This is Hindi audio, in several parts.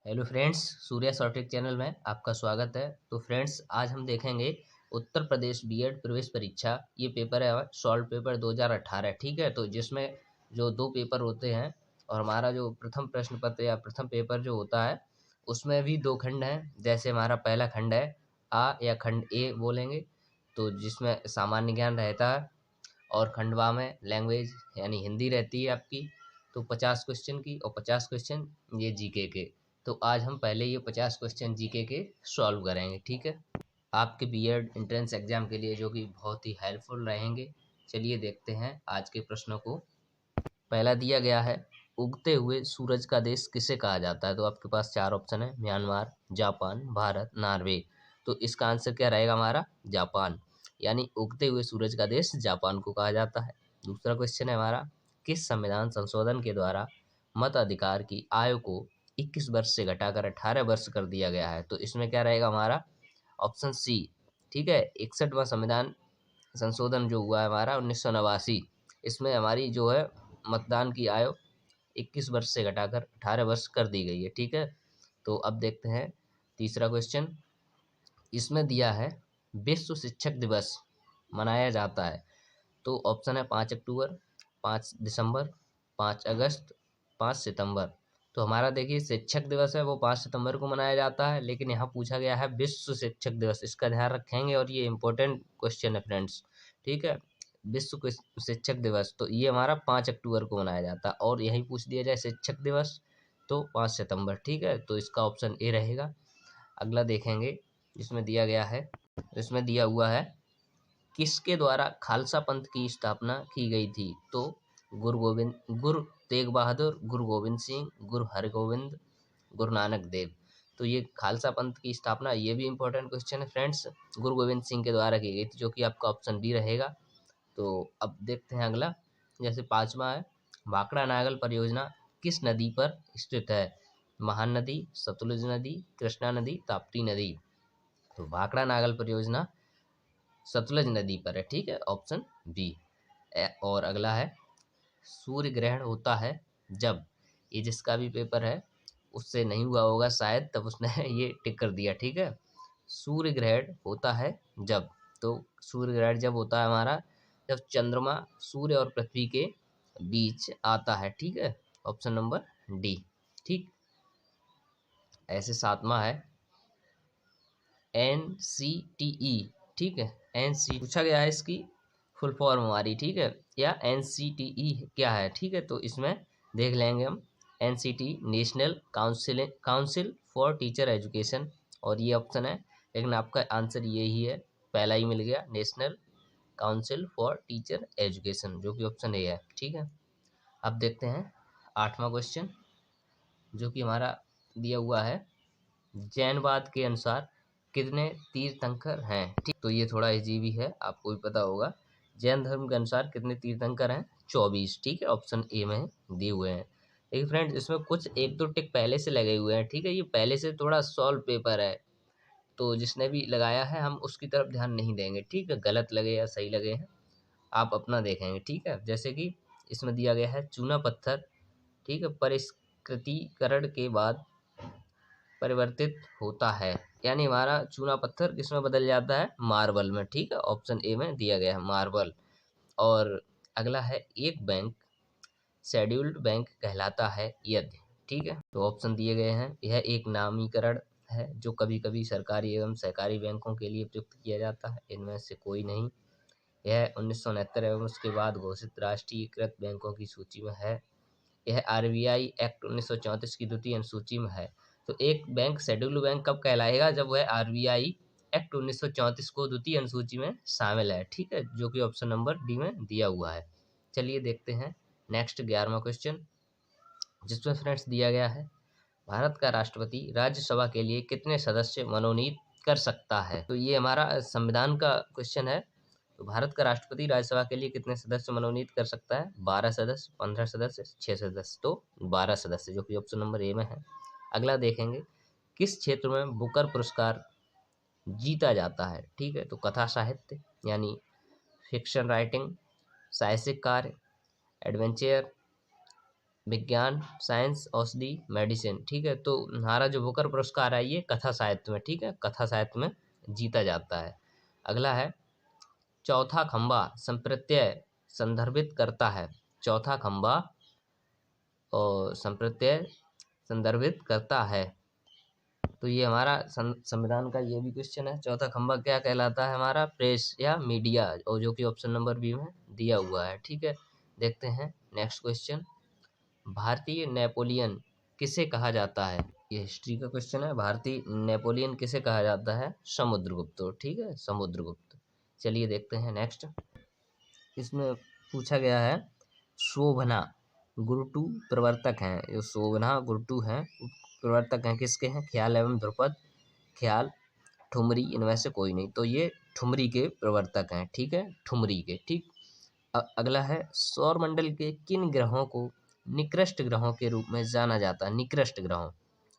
Hello friends, Surya software channel में आपका स्वागत है। तो फ्रेंड्स, आज हम देखेंगे उत्तर प्रदेश बीएड प्रवेश परीक्षा। ये पेपर है सॉल्व पेपर 2018, ठीक है। तो जिसमें जो दो पेपर होते हैं और हमारा जो प्रथम प्रश्न पत्र या प्रथम पेपर जो होता है उसमें भी दो खंड हैं। जैसे हमारा पहला खंड है आ या खंड ए बोलेंगे, तो जिसमें सामान्य ज्ञान रहता है, और खंडवा में लैंग्वेज यानी हिंदी रहती है आपकी। तो 50 क्वेश्चन की और 50 क्वेश्चन ये जीके के। तो आज हम पहले ये 50 क्वेश्चन जीके के सॉल्व करेंगे, ठीक है, आपके बीएड एंट्रेंस एग्जाम के लिए, जो कि बहुत ही हेल्पफुल रहेंगे। चलिए देखते हैं आज के प्रश्नों को। पहला दिया गया है, उगते हुए सूरज का देश किसे कहा जाता है। तो आपके पास चार ऑप्शन है, म्यांमार, जापान, भारत, नॉर्वे। तो इसका आंसर क्या रहेगा हमारा, जापान। यानी उगते हुए सूरज का देश जापान को कहा जाता है। दूसरा क्वेश्चन है हमारा, किस संविधान संशोधन के द्वारा मत अधिकार की आयु को 21 वर्ष से घटाकर 18 वर्ष कर दिया गया है। तो इसमें क्या रहेगा हमारा, ऑप्शन सी, ठीक है। 61वां संविधान संशोधन जो हुआ है हमारा 1989, इसमें हमारी जो है मतदान की आयु 21 वर्ष से घटाकर 18 वर्ष कर दी गई है, ठीक है। तो अब देखते हैं तीसरा क्वेश्चन। इसमें दिया है, विश्व शिक्षक दिवस मनाया जाता है। तो ऑप्शन है 5 अक्टूबर, 5 दिसंबर, 5 अगस्त, 5 सितंबर। तो हमारा देखिए शिक्षक दिवस है वो 5 सितंबर को मनाया जाता है, लेकिन यहाँ पूछा गया है विश्व शिक्षक दिवस, इसका ध्यान रखेंगे और ये इंपॉर्टेंट क्वेश्चन है फ्रेंड्स, ठीक है। शिक्षक दिवस तो ये हमारा 5 अक्टूबर को मनाया जाता है, और यही पूछ दिया जाए शिक्षक दिवस तो 5 सितंबर, ठीक है। तो इसका ऑप्शन ए रहेगा। अगला देखेंगे, जिसमें दिया गया है, इसमें दिया हुआ है, किसके द्वारा खालसा पंथ की स्थापना की गई थी। तो गुरु तेग बहादुर, गुरु गोविंद सिंह, गुरु हरगोविंद, गुरु नानक देव। तो ये खालसा पंथ की स्थापना, ये भी इंपॉर्टेंट क्वेश्चन है फ्रेंड्स, गुरु गोविंद सिंह के द्वारा की गई थी, जो कि आपका ऑप्शन बी रहेगा। तो अब देखते हैं अगला, जैसे पांचवा है, भाखड़ा नागल परियोजना किस नदी पर स्थित है। महानदी, सतलुज नदी, कृष्णा नदी, ताप्ती नदी। तो भाखड़ा नागल परियोजना सतलज नदी पर है, ठीक है, ऑप्शन बी। और अगला है, सूर्य ग्रहण होता है जब, ये जिसका भी पेपर है उससे नहीं हुआ होगा शायद, तब उसने ये टिक कर दिया, ठीक है। सूर्य ग्रहण होता है जब, तो सूर्य ग्रहण जब होता है हमारा, जब चंद्रमा सूर्य और पृथ्वी के बीच आता है, ठीक है, ऑप्शन नंबर डी, ठीक। ऐसे सातवां है, NCTE, ठीक है। NC पूछा गया है इसकी फुल फॉर्म हमारी, ठीक है, या NCTE क्या है, ठीक है। तो इसमें देख लेंगे हम, NCT national council for teacher education, और ये ऑप्शन है, लेकिन आपका आंसर यही है, पहला ही मिल गया, national council for teacher education, जो कि ऑप्शन ए है, ठीक है। अब देखते हैं आठवां क्वेश्चन, जो कि हमारा दिया हुआ है, जैनवाद के अनुसार कितने तीर्थंकर हैं, ठीक। तो ये थोड़ा इजी भी है, आपको भी पता होगा। जैन धर्म के अनुसार कितने तीर्थंकर हैं, 24, ठीक है, ऑप्शन ए में दिए हुए हैं। लेकिन फ्रेंड्स, इसमें कुछ एक दो टिक पहले से लगे हुए हैं, ठीक है, ये पहले से थोड़ा सॉल्व पेपर है, तो जिसने भी लगाया है हम उसकी तरफ ध्यान नहीं देंगे, ठीक है, गलत लगे या सही लगे हैं आप अपना देखेंगे, ठीक है। जैसे कि इसमें दिया गया है, चूना पत्थर, ठीक है, परिष्कृतिकरण के बाद परिवर्तित होता है, यानी हमारा चूना पत्थर किसमें बदल जाता है, मार्बल में, ठीक है, ऑप्शन ए में दिया गया है, मार्बल। और अगला है, एक बैंक शेड्यूल्ड बैंक कहलाता है यदि, ठीक है। तो ऑप्शन दिए गए हैं, यह एक नामीकरण है जो कभी कभी सरकारी एवं सहकारी बैंकों के लिए प्रयुक्त किया जाता है, इनमें से कोई नहीं। यह 1969 एवं उसके बाद घोषित राष्ट्रीयकृत बैंकों की सूची में है। यह आरबीआई एक्ट 1934 की द्वितीय अनुसूची में है। तो एक बैंक शेड्यूल्ड बैंक कब कहलाएगा, जब वह आरबीआई एक्ट 1934 को द्वितीय अनुसूची में शामिल है, ठीक है, जो कि ऑप्शन नंबर डी में दिया हुआ है। चलिए देखते हैं नेक्स्ट 11वां क्वेश्चन, जिसमें फ्रेंड्स दिया गया है, भारत का राष्ट्रपति राज्यसभा के लिए कितने सदस्य मनोनीत कर सकता है। तो ये हमारा संविधान का क्वेश्चन है। तो भारत का राष्ट्रपति राज्यसभा के लिए कितने सदस्य मनोनीत कर सकता है, 12 सदस्य, 15 सदस्य, 6 सदस्य। तो 12 सदस्य, जो कि ऑप्शन नंबर ए में है। अगला देखेंगे, किस क्षेत्र में बुकर पुरस्कार जीता जाता है, ठीक है। तो कथा साहित्य यानी फिक्शन राइटिंग, साहसिक कार्य, एडवेंचर, विज्ञान, साइंस, औषधि, मेडिसिन, ठीक है। तो हमारा जो बुकर पुरस्कार है ये कथा साहित्य में, ठीक है, कथा साहित्य में जीता जाता है। अगला है चौथा खंबा संप्रत्यय संदर्भित करता है। चौथा खंबा और संप्रत्यय संदर्भित करता है। तो ये हमारा संविधान का ये भी क्वेश्चन है। चौथा खंबा क्या कहलाता है हमारा? प्रेस या मीडिया, और जो कि ऑप्शन नंबर बी में दिया हुआ है, ठीक है। देखते हैं नेक्स्ट क्वेश्चन। भारतीय नेपोलियन किसे कहा जाता है? ये हिस्ट्री का क्वेश्चन है। भारतीय नेपोलियन किसे कहा जाता है? समुद्रगुप्त, ठीक है, समुद्रगुप्त। चलिए देखते हैं नेक्स्ट। इसमें पूछा गया है शोभना गुरुटू प्रवर्तक हैं। जो शोभना गुरुटू हैं प्रवर्तक हैं किसके हैं? ख्याल एवं ध्रुपद, ख्याल, ठुमरी, इनमें से कोई नहीं। तो ये ठुमरी के प्रवर्तक हैं, ठीक है, ठुमरी के, ठीक। अगला है सौरमंडल के किन ग्रहों को निकृष्ट ग्रहों के रूप में जाना जाता है? निकृष्ट ग्रहों,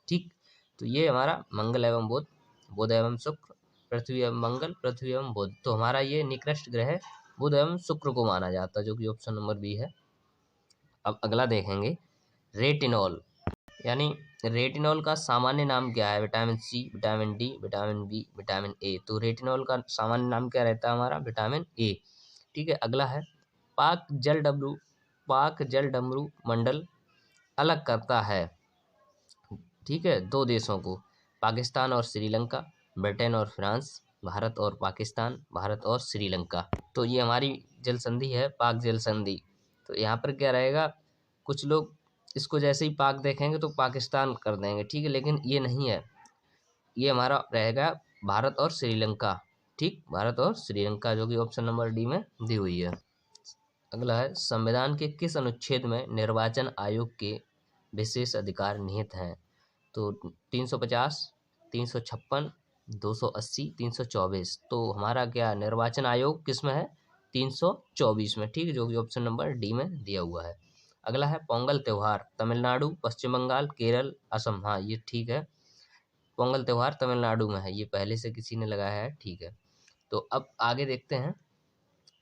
ठीक। तो ये हमारा मंगल एवं बुध, बुध एवं शुक्र, पृथ्वी एवं मंगल, पृथ्वी एवं बुध। तो हमारा ये निकृष्ट ग्रह बुध एवं शुक्र को माना जाता है, जो कि ऑप्शन नंबर बी है। अब अगला देखेंगे रेटिनॉल, यानी रेटिनॉल का सामान्य नाम क्या है? Vitamin C, vitamin D, vitamin B, vitamin A. तो रेटिनॉल का सामान्य नाम क्या रहता है हमारा? विटामिन ए, ठीक है। अगला है पाक जल डमरू मंडल अलग करता है, ठीक है, दो देशों को, पाकिस्तान और श्रीलंका, ब्रिटेन और फ्रांस, भारत और पाकिस्तान, भारत और श्रीलंका। तो ये हमारी जल संधि है, पाक जल संधि। तो यहाँ पर क्या रहेगा? कुछ लोग इसको जैसे ही पाक देखेंगे तो पाकिस्तान कर देंगे, ठीक है, लेकिन ये नहीं है। ये हमारा रहेगा भारत और श्रीलंका, ठीक, भारत और श्रीलंका, जो कि ऑप्शन नंबर डी में दी हुई है। अगला है संविधान के किस अनुच्छेद में निर्वाचन आयोग के विशेष अधिकार निहित हैं? तो 350, 356, 280, 324। तो हमारा क्या निर्वाचन आयोग किस में है? 324 में, ठीक है, जो कि ऑप्शन नंबर डी में दिया हुआ है। अगला है पोंगल त्योहार तमिलनाडु, पश्चिम बंगाल, केरल, असम। हाँ ये ठीक है, पोंगल त्योहार तमिलनाडु में है, ये पहले से किसी ने लगाया है, ठीक है। तो अब आगे देखते हैं।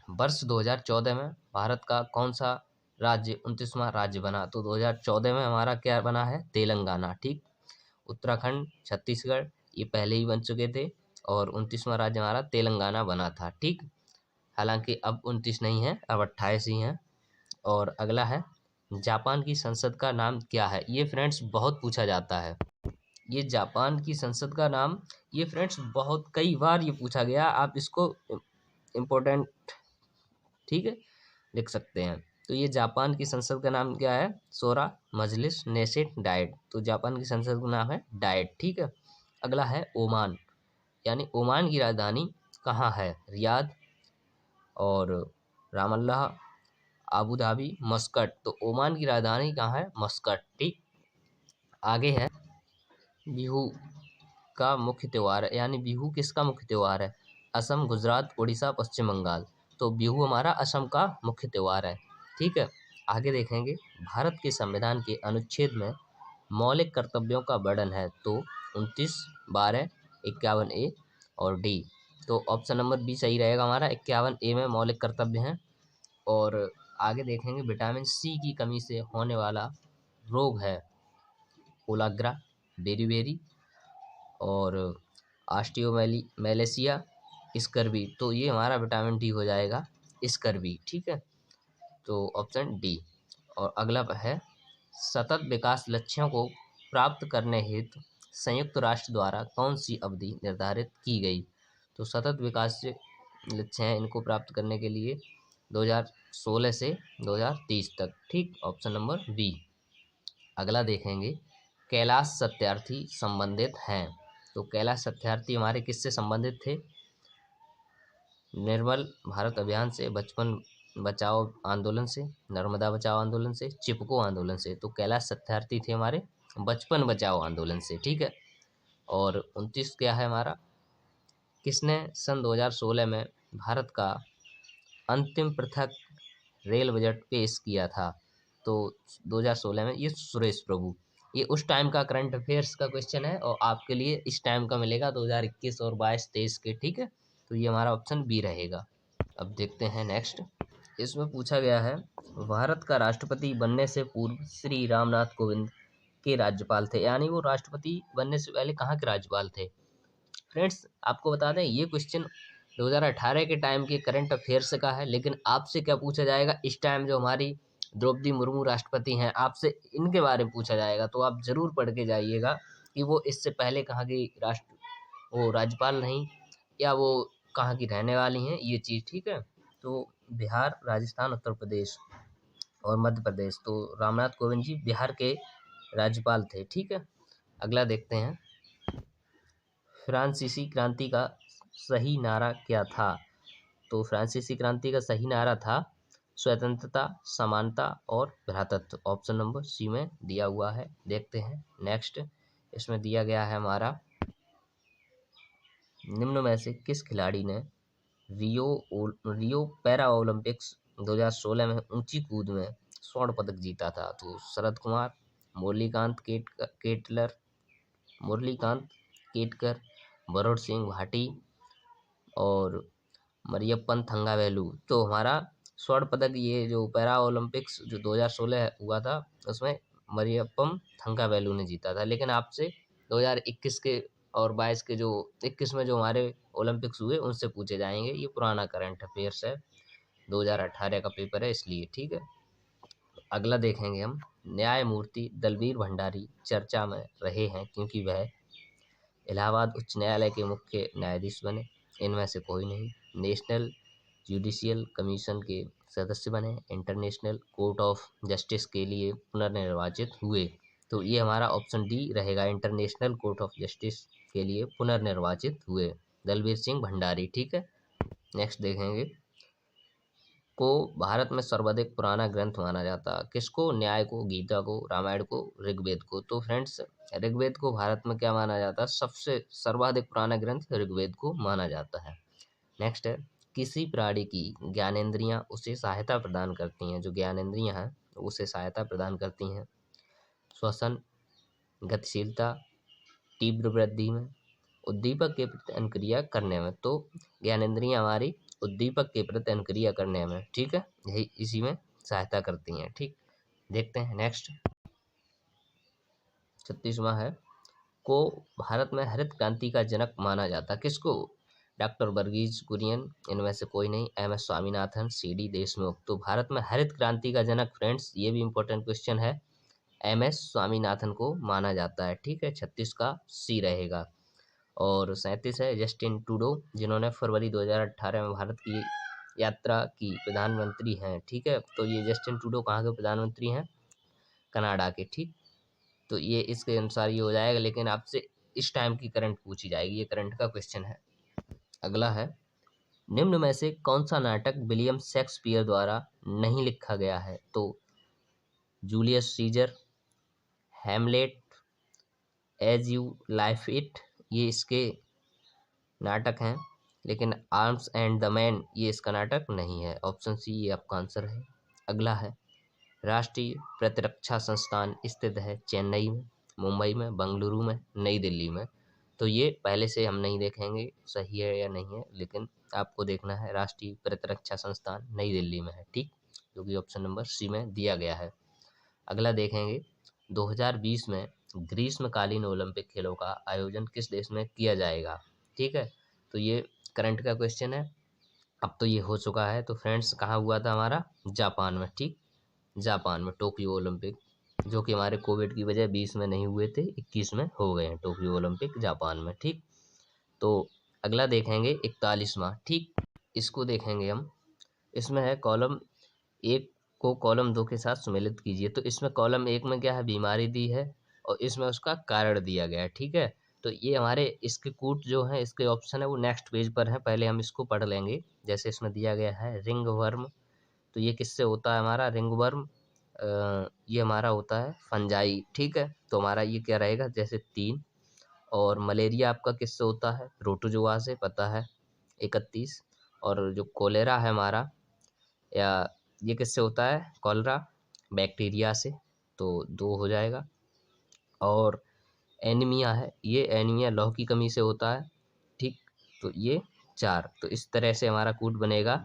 वर्ष 2014 में भारत का कौन सा राज्य 29वां राज्य बना? तो 2014 में हमारा क्या बना है? तेलंगाना, ठीक। उत्तराखंड, छत्तीसगढ़ ये पहले ही बन चुके थे, और 29वां राज्य हमारा तेलंगाना बना था, ठीक। हालांकि अब 29 नहीं है, अब 28 ही हैं। और अगला है जापान की संसद का नाम क्या है? ये फ्रेंड्स बहुत पूछा जाता है। ये जापान की संसद का नाम, ये फ्रेंड्स बहुत कई बार ये पूछा गया, आप इसको इम्पोर्टेंट, ठीक है, लिख सकते हैं। तो ये जापान की संसद का नाम क्या है? सोरा मजलिस नेसेट डाइट। तो जापान की संसद का नाम है डाइट, ठीक है। अगला है ओमान, यानी ओमान की राजधानी कहाँ है? रियाद और रामल्लाह, आबू धाबी, मस्कट। तो ओमान की राजधानी कहाँ है? मस्कट, ठीक। आगे है बिहू का मुख्य त्योहार है, यानी बिहू किसका मुख्य त्योहार है? असम, गुजरात, उड़ीसा, पश्चिम बंगाल। तो बिहू हमारा असम का मुख्य त्योहार है, ठीक है। आगे देखेंगे भारत के संविधान के अनुच्छेद में मौलिक कर्तव्यों का वर्णन है। तो 29, 12, 51 ए और डी। तो ऑप्शन नंबर बी सही रहेगा हमारा, 51 ए में मौलिक कर्तव्य हैं। और आगे देखेंगे विटामिन सी की कमी से होने वाला रोग है ओलाग्रा, बेरीबेरी और ऑस्टियोमेलेसिया, स्कर्वी। तो ये हमारा विटामिन डी हो जाएगा, स्कर्वी, ठीक है। तो ऑप्शन डी। और अगला है सतत विकास लक्ष्यों को प्राप्त करने हेतु संयुक्त राष्ट्र द्वारा कौन सी अवधि निर्धारित की गई? तो सतत विकास जो लक्ष्य हैं इनको प्राप्त करने के लिए 2016 से 2030 तक, ठीक, ऑप्शन नंबर बी। अगला देखेंगे कैलाश सत्यार्थी संबंधित हैं। तो कैलाश सत्यार्थी हमारे किससे संबंधित थे? निर्मल भारत अभियान से, बचपन बचाओ आंदोलन से, नर्मदा बचाओ आंदोलन से, चिपको आंदोलन से। तो कैलाश सत्यार्थी थे हमारे बचपन बचाओ आंदोलन से, ठीक है। और 29 क्या है हमारा? किसने सन 2016 में भारत का अंतिम पृथक रेल बजट पेश किया था? तो 2016 में ये सुरेश प्रभु। ये उस टाइम का करंट अफेयर्स का क्वेश्चन है, और आपके लिए इस टाइम का मिलेगा 2021 और 22-23 के, ठीक है। तो ये हमारा ऑप्शन बी रहेगा। अब देखते हैं नेक्स्ट। इसमें पूछा गया है, भारत का राष्ट्रपति बनने से पूर्व श्री रामनाथ कोविंद के राज्यपाल थे, यानी वो राष्ट्रपति बनने से पहले कहाँ के राज्यपाल थे। फ्रेंड्स आपको बता दें ये क्वेश्चन 2018 के टाइम के करंट अफेयर्स का है, लेकिन आपसे क्या पूछा जाएगा इस टाइम जो हमारी द्रौपदी मुर्मू राष्ट्रपति हैं, आपसे इनके बारे में पूछा जाएगा। तो आप जरूर पढ़ के जाइएगा कि वो इससे पहले कहाँ की वो राज्यपाल नहीं, या वो कहाँ की रहने वाली हैं, ये चीज़ ठीक है। तो बिहार, राजस्थान, उत्तर प्रदेश और मध्य प्रदेश, तो रामनाथ कोविंद जी बिहार के राज्यपाल थे, ठीक है। अगला देखते हैं, फ्रांसीसी क्रांति का सही नारा क्या था। तो फ्रांसीसी क्रांति का सही नारा था स्वतंत्रता, समानता और भ्रातृत्व। ऑप्शन नंबर सी में दिया हुआ है। देखते हैं नेक्स्ट, इसमें दिया गया है हमारा, निम्न में से किस खिलाड़ी ने रियो पैरा ओलंपिक्स 2016 में ऊंची कूद में स्वर्ण पदक जीता था। तो शरद कुमार, मुरलीकांत केटलर मुरलीकांत केटकर, वरुण सिंह भाटी और मरियप्पन थंगावेलु। तो हमारा स्वर्ण पदक ये जो पैरा ओलंपिक्स जो 2016 हुआ था उसमें मरियप्पन थंगावेलु ने जीता था। लेकिन आपसे 2021 के और 22 के जो 21 में जो हमारे ओलंपिक्स हुए उनसे पूछे जाएंगे, ये पुराना करंट अफेयर्स है, 2018 का पेपर है इसलिए, ठीक है। अगला देखेंगे हम, न्यायमूर्ति दलवीर भंडारी चर्चा में रहे हैं क्योंकि वह इलाहाबाद उच्च न्यायालय के मुख्य न्यायाधीश बने, इनमें से कोई नहीं। नेशनल जुडिशियल कमीशन के सदस्य बने, इंटरनेशनल कोर्ट ऑफ जस्टिस के लिए पुनर्निर्वाचित हुए। तो ये हमारा ऑप्शन डी रहेगा, इंटरनेशनल कोर्ट ऑफ जस्टिस के लिए पुनर्निर्वाचित हुए दलवीर सिंह भंडारी, ठीक है। नेक्स्ट देखेंगे, को भारत में सर्वाधिक पुराना ग्रंथ माना जाता, किसको, न्याय को, गीता को, रामायण को, ऋग्वेद को। तो फ्रेंड्स ऋग्वेद को भारत में क्या माना जाता है, सबसे सर्वाधिक पुराना ग्रंथ ऋग्वेद को माना जाता है। नेक्स्ट है, किसी प्राणी की ज्ञानेंद्रियां उसे सहायता प्रदान करती हैं, जो ज्ञानेंद्रियां हैं उसे सहायता प्रदान करती हैं श्वसन, गतिशीलता, तीव्र वृद्धि में, उद्दीपक के प्रति अनुक्रिया करने में। तो ज्ञानेंद्रियां हमारी उद्दीपक के प्रति अनुक्रिया करने में, ठीक है, यही इसी में सहायता करती हैं, ठीक। देखते हैं नेक्स्ट, 36वां है, को भारत में हरित क्रांति का जनक माना जाता, किसको, डॉक्टर वर्गीज कुरियन, इनमें से कोई नहीं, M S Swaminathan, C D Deshmukh. तो भारत में हरित क्रांति का जनक फ्रेंड्स ये भी इंपॉर्टेंट क्वेश्चन है, एम एस स्वामीनाथन को माना जाता है, ठीक है। 36 का सी रहेगा। और 37 है, जस्टिन ट्रूडो, जिन्होंने फरवरी 2018 में भारत की यात्रा की, प्रधानमंत्री हैं, ठीक है। तो ये जस्टिन ट्रूडो कहाँ के प्रधानमंत्री हैं, कनाडा के, ठीक। तो ये इसके अनुसार ये हो जाएगा, लेकिन आपसे इस टाइम की करंट पूछी जाएगी, ये करंट का क्वेश्चन है। अगला है, निम्न में से कौन सा नाटक विलियम शेक्सपियर द्वारा नहीं लिखा गया है। तो Julius Caesar, Hamlet, as you like it, ये इसके नाटक हैं, लेकिन आर्म्स एंड द मैन ये इसका नाटक नहीं है। ऑप्शन सी ये आपका आंसर है। अगला है, राष्ट्रीय प्रतिरक्षा संस्थान स्थित है चेन्नई में, मुंबई में, बेंगलुरु में, नई दिल्ली में। तो ये पहले से हम नहीं देखेंगे सही है या नहीं है, लेकिन आपको देखना है राष्ट्रीय प्रतिरक्षा संस्थान नई दिल्ली में है, ठीक, जो कि ऑप्शन नंबर सी में दिया गया है। अगला देखेंगे, 2020 में ग्रीष्मकालीन ओलंपिक खेलों का आयोजन किस देश में किया जाएगा, ठीक है। तो ये करंट का क्वेश्चन है, अब तो ये हो चुका है। तो फ्रेंड्स कहाँ हुआ था हमारा, जापान में, ठीक, जापान में टोक्यो ओलंपिक, जो कि हमारे कोविड की वजह 20 में नहीं हुए थे, 21 में हो गए हैं टोक्यो ओलंपिक जापान में, ठीक। तो अगला देखेंगे 41वां, ठीक, इसको देखेंगे हम। इसमें है, कॉलम एक को कॉलम दो के साथ सम्मिलित कीजिए। तो इसमें कॉलम एक में क्या है, बीमारी दी है और इसमें उसका कारण दिया गया है, ठीक है। तो ये हमारे इसके कूट जो है, इसके ऑप्शन है वो नेक्स्ट पेज पर है, पहले हम इसको पढ़ लेंगे। जैसे इसमें दिया गया है रिंग वर्म, तो ये किससे होता है हमारा रिंग वर्म, ये हमारा होता है फंजाई, ठीक है। तो हमारा ये क्या रहेगा, जैसे 3। और मलेरिया आपका किससे होता है, प्रोटोजोआ से, पता है, 31। और जो कोलेरा है हमारा, या ये किससे होता है, कॉलरा, बैक्टीरिया से, तो 2 हो जाएगा। और एनीमिया है, ये एनीमिया लौह की कमी से होता है, ठीक, तो ये 4। तो इस तरह से हमारा कूट बनेगा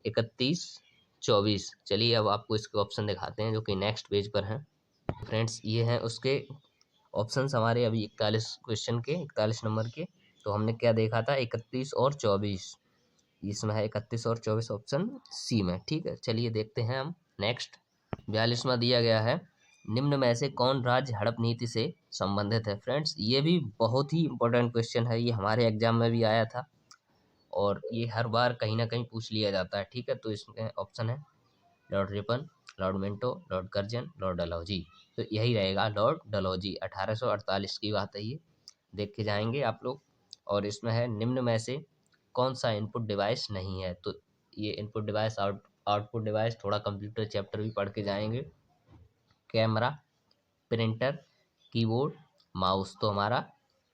31, 24। चलिए अब आपको इसके ऑप्शन दिखाते हैं जो कि नेक्स्ट पेज पर हैं। फ्रेंड्स ये हैं उसके ऑप्शंस हमारे अभी 41 क्वेश्चन के, 41 नंबर के। तो हमने क्या देखा था, 31 और 24। इसमें है 31 और 24 ऑप्शन सी में। ठीक है, चलिए देखते हैं हम नेक्स्ट। 42वां दिया गया है, निम्न में से कौन राज्य हड़प नीति से संबंधित है। फ्रेंड्स ये भी बहुत ही इंपॉर्टेंट क्वेश्चन है, ये हमारे एग्जाम में भी आया था और ये हर बार कहीं ना कहीं पूछ लिया जाता है। ठीक है, तो इसमें ऑप्शन है Lord Ripon, Lord Minto, Lord Curzon, Lord Dalhousie. तो यही रहेगा लॉर्ड डलहौजी। 1848 की बात है ये, देख के जाएंगे आप लोग। और इसमें है निम्न में से कौन सा इनपुट डिवाइस नहीं है। तो ये इनपुट डिवाइस, आउटपुट डिवाइस, थोड़ा कंप्यूटर चैप्टर भी पढ़ के जाएंगे। Camera, printer, keyboard, mouse. तो हमारा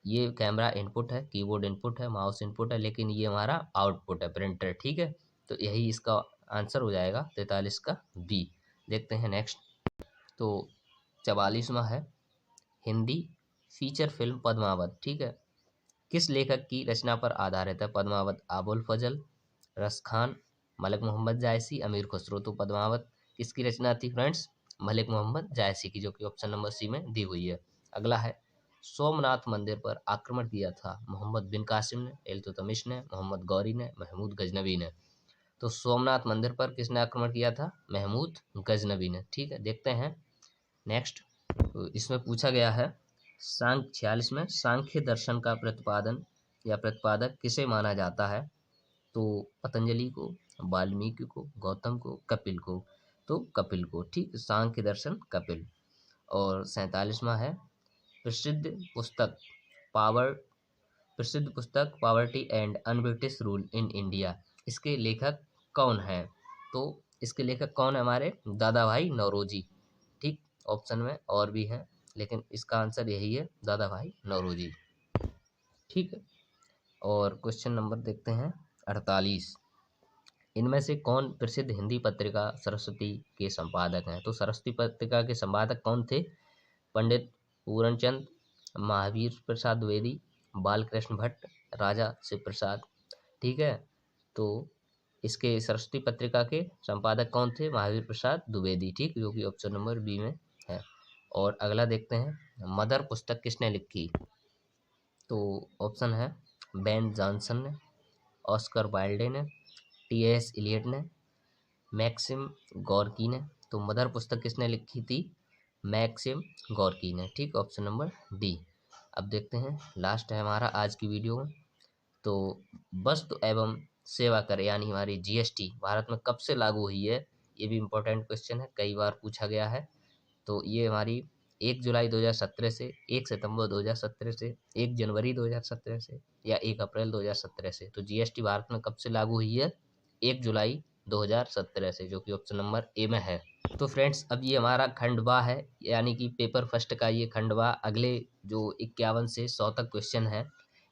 ये कैमरा इनपुट है, कीबोर्ड इनपुट है, माउस इनपुट है, लेकिन ये हमारा आउटपुट है, प्रिंटर। ठीक है, तो यही इसका आंसर हो जाएगा 43 का बी। देखते हैं नेक्स्ट। तो 44वां है, हिंदी फीचर फिल्म पद्मावत, ठीक है, किस लेखक की रचना पर आधारित है। पद्मावत अबुल फजल, रस खान, मलिक मोहम्मद जायसी, अमीर खुसरो। तो पद्मावत किसकी रचना थी फ्रेंड्स, मलिक मोहम्मद जायसी की, जो कि ऑप्शन नंबर सी में दी हुई है। अगला है, सोमनाथ मंदिर पर आक्रमण किया था मोहम्मद बिन कासिम ने, इल्तुतमिश ने, मोहम्मद गौरी ने, महमूद गजनबी ने। तो सोमनाथ मंदिर पर किसने आक्रमण किया था, महमूद गजनबी ने। ठीक है, देखते हैं नेक्स्ट। तो इसमें पूछा गया है, 46 में सांख्य दर्शन का प्रतिपादन या प्रतिपादक किसे माना जाता है। तो पतंजलि को, वाल्मीकि को, गौतम को, कपिल को। तो कपिल को। ठीक, सांख्य दर्शन कपिल। और 47वां है, प्रसिद्ध पुस्तक पावर प्रसिद्ध पुस्तक poverty and un-British rule in India, इसके लेखक कौन है। तो इसके लेखक कौन है, हमारे दादा भाई नौरोजी। ठीक, ऑप्शन में और भी हैं लेकिन इसका आंसर यही है, दादा भाई नौरोजी। ठीक है, और क्वेश्चन नंबर देखते हैं 48। इनमें से कौन प्रसिद्ध हिंदी पत्रिका सरस्वती के संपादक हैं। तो सरस्वती पत्रिका के संपादक कौन थे, पंडित पूरणचंद, महावीर प्रसाद द्विवेदी, बालकृष्ण भट्ट, राजा शिव प्रसाद। ठीक है, तो इसके सरस्वती पत्रिका के संपादक कौन थे, महावीर प्रसाद द्विवेदी। ठीक, जो कि ऑप्शन नंबर बी में है। और अगला देखते हैं, मदर पुस्तक किसने लिखी। तो ऑप्शन है बेन जॉनसन ने, ऑस्कर वाइल्डे ने, टी.एस. इलियट ने, मैक्सिम गोर्की ने। तो मदर पुस्तक किसने लिखी थी, मैक्सिम गोर्की ने। ठीक, ऑप्शन नंबर डी। अब देखते हैं लास्ट है हमारा आज की वीडियो में। तो वस्तु एवं सेवा कर यानी हमारी जीएसटी भारत में कब से लागू हुई है, ये भी इम्पोर्टेंट क्वेश्चन है, कई बार पूछा गया है। तो ये हमारी 1 जुलाई 2017 से, 1 सितंबर 2017 से, 1 जनवरी 2017 से, या 1 अप्रैल 2017 से। तो जीएसटी भारत में कब से लागू हुई है, 1 जुलाई 2017 से, जो कि ऑप्शन नंबर ए में है। तो फ्रेंड्स अब ये हमारा खंडवा है, यानी कि पेपर फर्स्ट का ये खंडवा। अगले जो 51 से 100 तक क्वेश्चन है,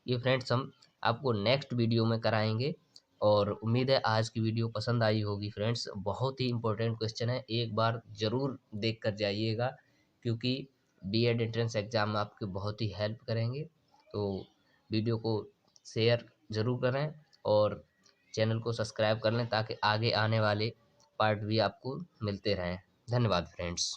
ये फ्रेंड्स हम आपको नेक्स्ट वीडियो में कराएंगे। और उम्मीद है आज की वीडियो पसंद आई होगी फ्रेंड्स, बहुत ही इंपॉर्टेंट क्वेश्चन है, एक बार ज़रूर देख कर जाइएगा, क्योंकि बीएड एंट्रेंस एग्ज़ाम में आपके बहुत ही हेल्प करेंगे। तो वीडियो को शेयर ज़रूर करें और चैनल को सब्सक्राइब कर लें, ताकि आगे आने वाले पार्ट भी आपको मिलते रहें। धन्यवाद फ्रेंड्स।